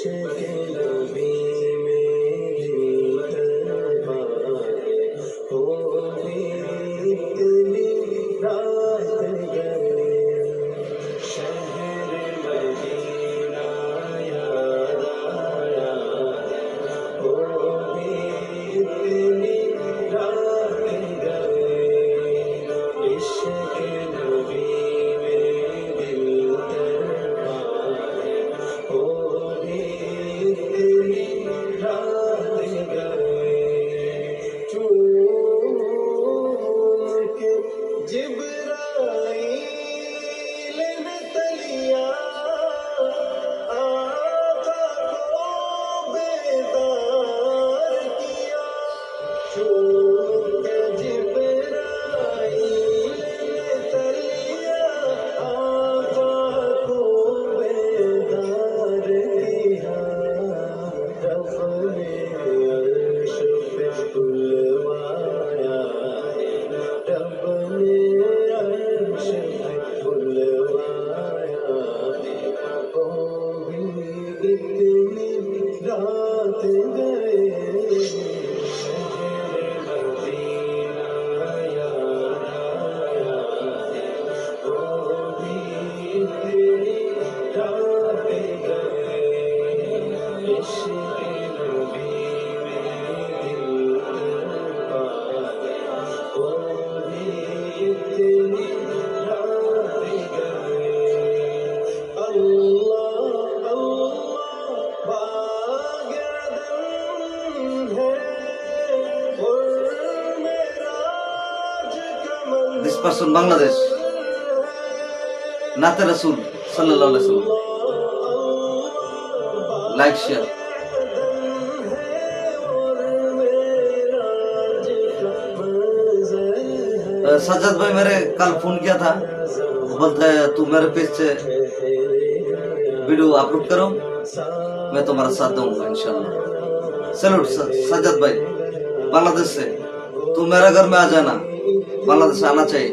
This person Bangladesh, Naate Rasul sallallahu alaihi wasallam. Like, share. Sajjad भाई मेरे कल phone किया था, बोलता है तू मेरे पेज से वीडियो अपलोड करो, मैं तुम्हारा साथ दूंगा इंशाल्लाह। सैल्यूट सज्जद भाई बांग्लादेश से, तू मेरे घर में आ जाना, बांग्लादेश आना चाहिए।